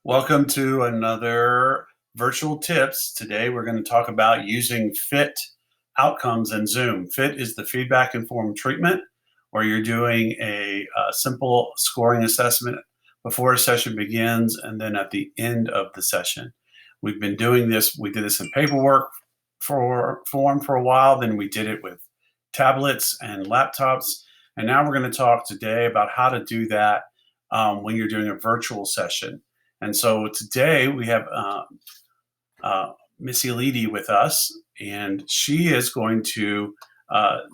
Welcome to another virtual tips. Today we're going to talk about using FIT outcomes in Zoom. FIT is the feedback informed treatment where you're doing a simple scoring assessment before a session begins and then at the end of the session. We've been doing this, we did this in paperwork form for a while, then we did it with tablets and laptops, and now we're going to talk today about how to do that when you're doing a virtual session. And so today we have Missy Leedy with us, and she is going to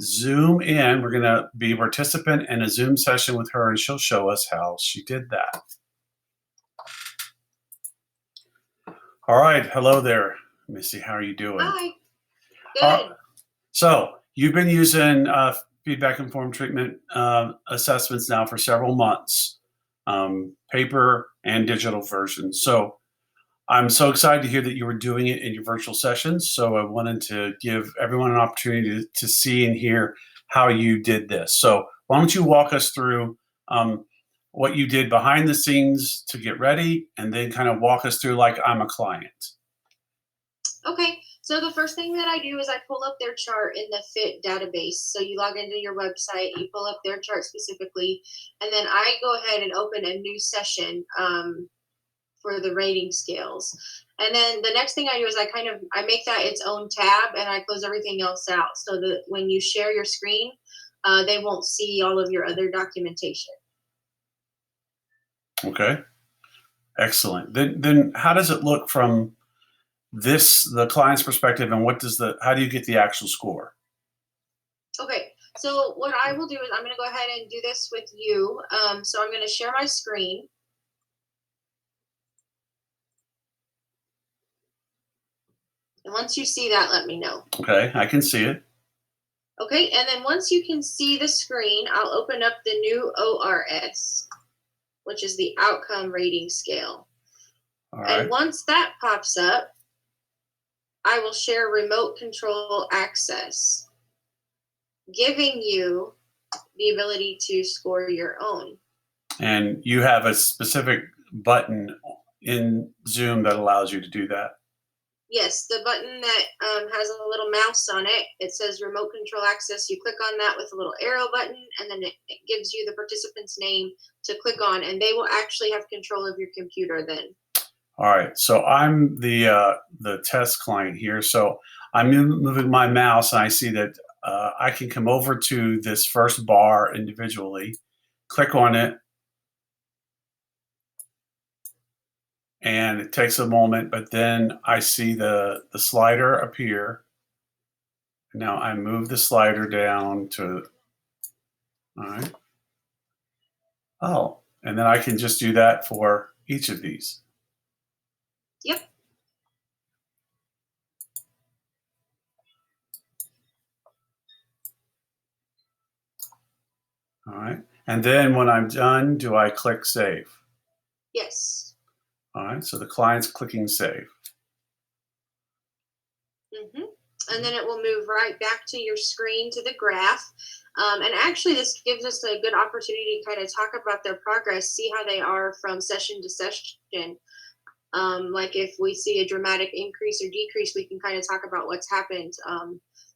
Zoom in. We're going to be a participant in a Zoom session with her, and she'll show us how she did that. All right. Hello there, Missy. How are you doing? Hi. Good. So you've been using feedback informed treatment assessments now for several months, paper and digital versions. So I'm so excited to hear that you were doing it in your virtual sessions. So I wanted to give everyone an opportunity to see and hear how you did this. So why don't you walk us through what you did behind the scenes to get ready, and then kind of walk us through like I'm a client. Okay. So the first thing that I do is I pull up their chart in the FIT database. So you log into your website, you pull up their chart specifically, and then I go ahead and open a new session for the rating scales. And then the next thing I do is I make that its own tab and I close everything else out so that when you share your screen, they won't see all of your other documentation. Okay, excellent. Then how does it look from the client's perspective, and how do you get the actual score? Okay, so what I will do is I'm going to go ahead and do this with you. So I'm going to share my screen. And once you see that, let me know. Okay, I can see it. Okay, and then once you can see the screen, I'll open up the new ORS, which is the outcome rating scale. All right. And once that pops up, I will share remote control access, giving you the ability to score your own. And you have a specific button in Zoom that allows you to do that? Yes, the button that has a little mouse on it, it says remote control access. You click on that with a little arrow button, and then it gives you the participant's name to click on, and they will actually have control of your computer then. All right, so I'm the test client here. So I'm moving my mouse, and I see that I can come over to this first bar individually, click on it, and it takes a moment, but then I see the slider appear. Now I move the slider down to, all right. Oh, and then I can just do that for each of these. Yep. All right. And then when I'm done, do I click save? Yes. All right. So the client's clicking save. And then it will move right back to your screen to the graph. And actually, this gives us a good opportunity to kind of talk about their progress, see how they are from session to session. Like if we see a dramatic increase or decrease, we can kind of talk about what's happened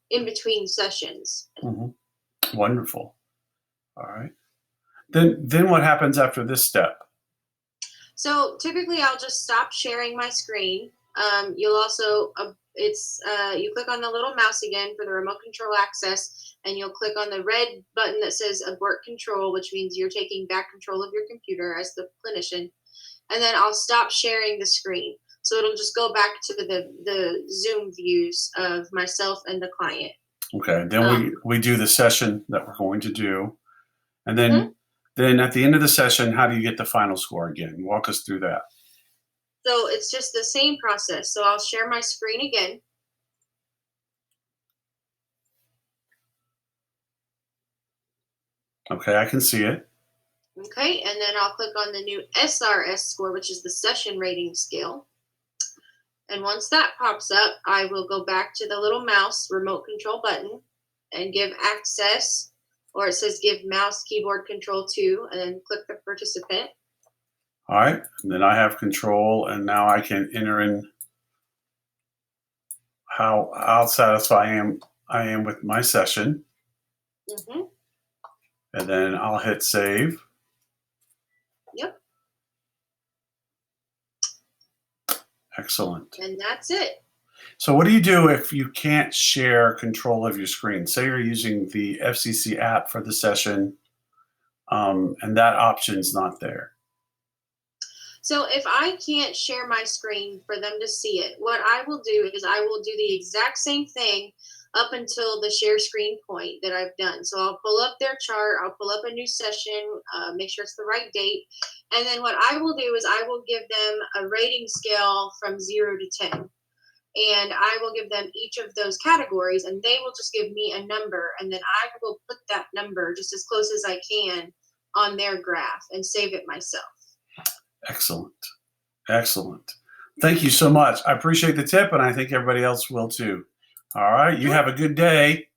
in between sessions. Mm-hmm. Wonderful. All right. Then what happens after this step? So typically, I'll just stop sharing my screen. You'll also you click on the little mouse again for the remote control access, and you'll click on the red button that says abort control, which means you're taking back control of your computer as the clinician. And then I'll stop sharing the screen. So it'll just go back to the Zoom views of myself and the client. Okay, then we do the session that we're going to do. And then at the end of the session, how do you get the final score again? Walk us through that. So it's just the same process. So I'll share my screen again. Okay, I can see it. Okay, and then I'll click on the new SRS score, which is the session rating scale. And once that pops up, I will go back to the little mouse remote control button and give access, or it says give mouse keyboard control to, and then click the participant. All right, and then I have control, and now I can enter in how satisfied I am with my session. Mm-hmm. And then I'll hit save. Yep. Excellent. And that's it. So what do you do if you can't share control of your screen? Say you're using the FCC app for the session, and that option's not there. So if I can't share my screen for them to see it, what I will do is I will do the exact same thing up until the share screen point that I've done. So I'll pull up their chart, I'll pull up a new session, make sure it's the right date. And then what I will do is I will give them a rating scale from 0 to 10. And I will give them each of those categories, and they will just give me a number. And then I will put that number just as close as I can on their graph and save it myself. Excellent. Excellent. Thank you so much. I appreciate the tip, and I think everybody else will too. All right. You have a good day.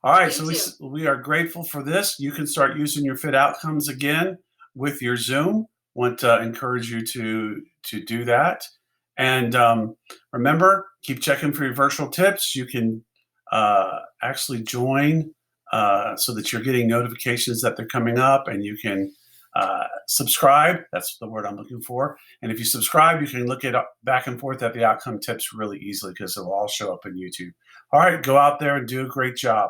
All right. So we are grateful for this. You can start using your Fit Outcomes again with your Zoom. Want to encourage you to do that. And remember, keep checking for your virtual tips. You can actually join so that you're getting notifications that they're coming up, and you can subscribe. That's the word I'm looking for. And if you subscribe, you can look it up back and forth at the outcome tips really easily because it'll all show up in YouTube. All right, go out there and do a great job.